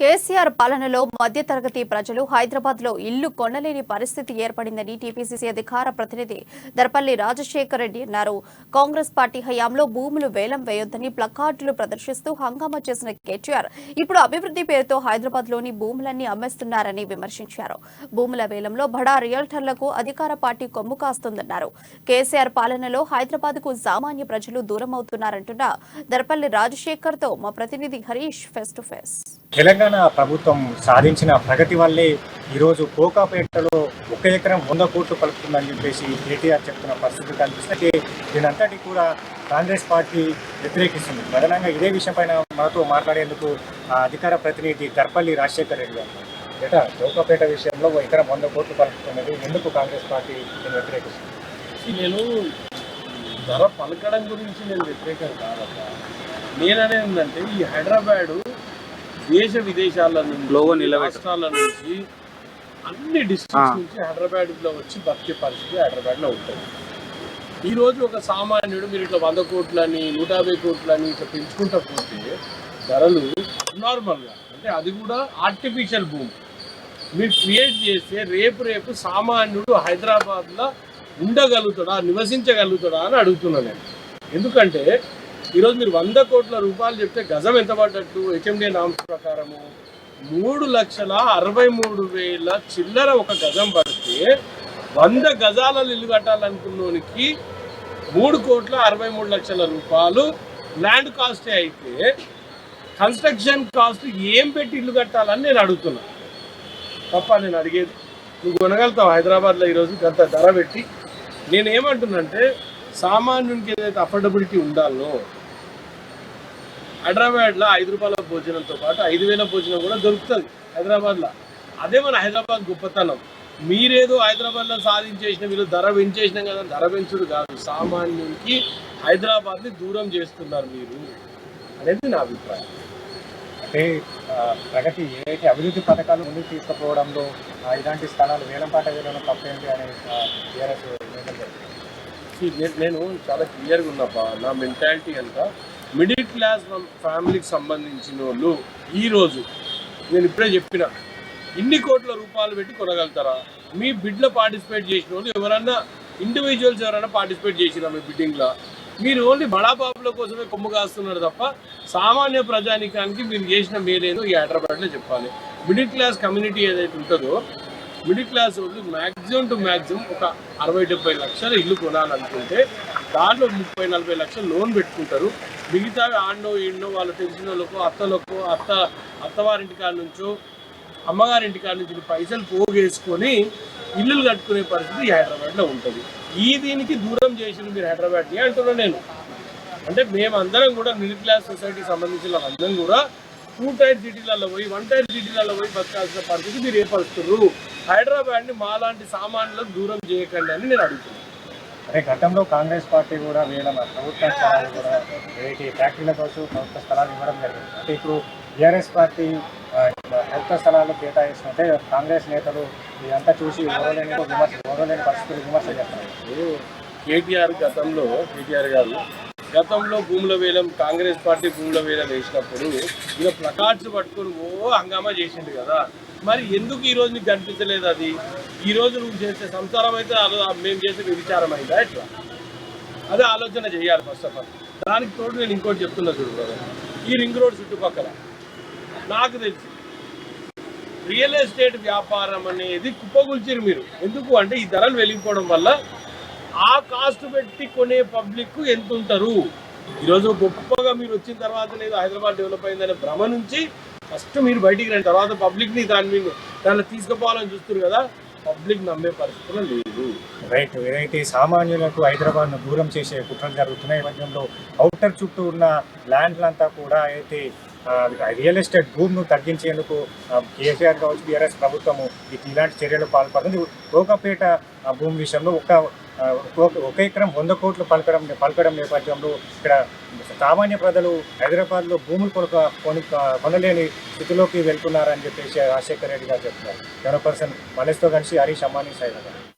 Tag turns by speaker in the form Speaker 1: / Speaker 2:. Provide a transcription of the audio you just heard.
Speaker 1: కేసీఆర్ పాలనలో మధ్యతరగతి ప్రజలు హైదరాబాద్ లో ఇల్లు కొనలేని పరిస్థితి ఏర్పడిందని టీపీసీసీ అధికార ప్రతినిధి దర్పల్లి రాజశేఖర్ రెడ్డి అన్నారు. కాంగ్రెస్ పార్టీ హయాంలో భూములు వేలం వేయొద్దని ప్లకార్డులు ప్రదర్శిస్తూ హంగామా చేసిన కేటీఆర్ ఇప్పుడు అభివృద్ధి పేరుతో హైదరాబాద్ లోని భూములన్నీ అమ్మేస్తున్నారని విమర్శించారు. భూముల వేలంలో బడా రియల్టర్లకు అధికార పార్టీ కొమ్ము కాస్తుందన్నారు. కేసీఆర్ పాలనలో హైదరాబాద్ కు సామాన్య ప్రజలు దూరమవుతున్నారంటున్న దర్పల్లి రాజశేఖర్ తో మా ప్రతినిధి Harish face to face.
Speaker 2: Telangana ప్రభుత్వం సాధించిన ప్రగతి వల్లే ఈరోజు కోకాపేటలో 1 ఎకరం 100 కోట్లు పలుకుతుందని చెప్పేసి కేటీఆర్ చెప్తున్న పరిస్థితి కనిపిస్తే దీనంతటి కూడా కాంగ్రెస్ పార్టీ వ్యతిరేకిస్తుంది. ప్రధానంగా ఇదే విషయం పైన మనతో మాట్లాడేందుకు అధికార ప్రతినిధి దర్పల్లి రాజశేఖర్ రెడ్డి గారు కోకాపేట విషయంలో 1 ఎకరం 100 కోట్లు పలుకుతున్నది ఎందుకు కాంగ్రెస్ పార్టీ వ్యతిరేకిస్తుంది?
Speaker 3: నేను ధర పలకడం గురించి నేను వ్యతిరేకం కాదట. నేననేది ఏంటంటే ఈ హైదరాబాదు దేశ విదేశాల నుంచి రాష్ట్రాల నుంచి అన్ని డిస్ట్రిక్ట్స్ నుంచి హైదరాబాద్లో వచ్చి బతికే పరిస్థితి హైదరాబాద్లో ఉంటుంది. ఈరోజు ఒక సామాన్యుడు మీరు ఇట్లా 100 కోట్లని 150 కోట్లని ఇట్లా పెంచుకుంటా పోతే ధరలు నార్మల్గా అంటే అది కూడా ఆర్టిఫిషియల్ భూమి మీరు క్రియేట్ చేస్తే రేపు సామాన్యుడు హైదరాబాద్లో ఉండగలుగుతాడా నివసించగలుగుతాడా అని అడుగుతున్నాను నేను. ఎందుకంటే ఈరోజు మీరు 100 కోట్ల రూపాయలు చెప్తే గజం ఎంత పడ్డట్టు హెచ్ఎండిఏ నామ్స్ ప్రకారము 3,63,000 చిల్లర ఒక గజం పడితే 100 గజాల ఇల్లు కట్టాలనుకున్నోనికి 3,63,00,000 రూపాయలు ల్యాండ్ కాస్టే అయితే కన్స్ట్రక్షన్ కాస్ట్ ఏం పెట్టి ఇల్లు కట్టాలని నేను అడుగుతున్నా. తప్ప నేను అడిగేది నువ్వు కొనగలుగుతావు హైదరాబాద్లో ఈరోజు గంత ధర పెట్టి. నేనేమంటున్నంటే సామాన్యునికి ఏదైతే అఫోర్డబిలిటీ ఉండాలో హైదరాబాద్లో 5 రూపాయల భోజనంతో పాటు 5,000 భోజనం కూడా దొరుకుతుంది హైదరాబాద్లో. అదే మన హైదరాబాద్ గొప్పతనం. మీరేదో హైదరాబాద్లో సాధించేసిన మీరు ధర పెంచేసినాం కదా, ధర పెంచుడు కాదు, సామాన్యునికి హైదరాబాద్ని దూరం చేస్తున్నారు మీరు అనేది నా అభిప్రాయం.
Speaker 2: అంటే ప్రగతి ఏదైతే అభివృద్ధి పథకాలు ముందుకు తీసుకుపోవడంలో ఇలాంటి స్థలాలు వేలంపాట వేయడం తప్పేంటి అనే
Speaker 3: నేను చాలా క్లియర్గా ఉన్నప్ప నా మెంటాలిటీ అంతా మిడిల్ క్లాస్ ఫ్యామిలీకి సంబంధించిన వాళ్ళు ఈరోజు నేను ఇప్పుడే చెప్పిన ఇన్ని కోట్ల రూపాయలు పెట్టి కొనగలుగుతారా? మీ బిడ్లో పార్టిసిపేట్ చేసిన వాళ్ళు ఎవరన్నా ఇండివిజువల్స్ ఎవరైనా పార్టిసిపేట్ చేసినా మీ బిడ్డింగ్లో మీరు ఓన్లీ బడాబాబుల కోసమే కొమ్ము కాస్తున్నారు తప్ప సామాన్య ప్రజానికానికి మీరు చేసిన మేలేదో ఈ హైదరాబాద్లో చెప్పాలి. మిడిల్ క్లాస్ కమ్యూనిటీ ఏదైతే ఉంటుందో మిడిల్ క్లాస్ వాళ్ళు మ్యాక్సిమం టు మ్యాక్సిమం ఒక 60-70 లక్షల ఇల్లు కొనాలనుకుంటే దాంట్లో 30-40 లక్షలు లోన్ పెట్టుకుంటారు. మిగతా ఆండో ఈండో వాళ్ళు తెలిసిన వాళ్ళకు అత్తలకు అత్తవారింటికాడ నుంచో అమ్మగారింటికాడ నుంచి పైసలు పోగేసుకొని ఇల్లులు కట్టుకునే పరిస్థితి హైదరాబాద్లో ఉంటుంది. దీనికి దూరం చేసిన మీరు హైదరాబాద్ని అంటున్నాను నేను. అంటే మేమందరం కూడా మిడిల్ క్లాస్ సొసైటీకి సంబంధించిన వాళ్ళందరం కూడా 2 టైర్ సిటీలలో పోయి 1 టైర్ సిటీలలో పోయి బతకాల్సిన పరిస్థితి మీరు ఏర్పరుస్తున్నారు. హైదరాబాద్ని మాలాంటి సామాన్యులకు దూరం చేయకండి అని నేను అడుగుతున్నాను.
Speaker 2: అదే గతంలో కాంగ్రెస్ పార్టీ కూడా ప్రభుత్వ స్థలాలు కూడా ఫ్యాక్టరీల కోసం ప్రభుత్వ స్థలాలు ఇవ్వడం జరిగింది. అంటే ఇప్పుడు టీఆర్ఎస్ పార్టీ ప్రభుత్వ స్థలాలు కేటాయిస్తుంటే కాంగ్రెస్ నేతలు ఇదంతా చూసి ఓరలేని పరిస్థితులు విమర్శ చేస్తున్నారు.
Speaker 3: కేటీఆర్ గారు గతంలో భూముల వేలం కాంగ్రెస్ పార్టీ భూముల వేలం వేసినప్పుడు ఇలా ప్లకార్డ్స్ పట్టుకొని హంగామా చేసిండు కదా, మరి ఎందుకు ఈరోజు నీకు కనిపించలేదు? అది ఈరోజు నువ్వు చేసే సంసారం అయితే మేము చేసే విచారం అయిందా? ఎట్లా అదే ఆలోచన చేయాలి ఫస్ట్ ఆఫ్ ఆల్. దానికి తోడు నేను ఇంకోటి చెప్తున్నా చూడు, ఈ రింగ్ రోడ్ చుట్టుపక్కల నాకు తెలిసి రియల్ ఎస్టేట్ వ్యాపారం అనేది కుప్పగొల్చిరు మీరు. ఎందుకు అంటే ఈ ధరలు వెలిగిపోవడం వల్ల ఆ కాస్ట్ పెట్టి కొనే పబ్లిక్ ఎంత ఉంటారు. ఈరోజు గొప్పగా మీరు వచ్చిన తర్వాత లేదు హైదరాబాద్ డెవలప్ అయిందనే భ్రమ నుంచి ఫస్ట్ మీరు బయటికి రండి, తర్వాత పబ్లిక్ని దాన్ని తీసుకుపోవాలని చూస్తారు కదా, పబ్లిక్ నమ్మే పరిస్థితులు లేదు.
Speaker 2: రైట్. ఏదైతే సామాన్యులకు హైదరాబాద్ను దూరం చేసే కుట్రలు జరుగుతున్నాయి నేపథ్యంలో ఔటర్ చుట్టూ ఉన్న ల్యాండ్లంతా కూడా అయితే రియల్ ఎస్టేట్ భూమిను తగ్గించేందుకు కేసీఆర్ కావచ్చు టీఆర్ఎస్ ప్రభుత్వము ఇలాంటి చర్యలు పాల్పడుతుంది. కోకాపేట భూమి విషయంలో 1 ఎకరం 100 కోట్లు పలకడం నేపథ్యంలో ఇక్కడ సామాన్య ప్రజలు హైదరాబాద్లో భూములు కొనలేని స్థితిలోకి వెళ్తున్నారని చెప్పేసి రాజశేఖర్ రెడ్డి గారు చెప్తున్నారు. కెమెరా పర్సన్ మలేష్తో కలిసి హరీష్ అమ్మాని సైదా.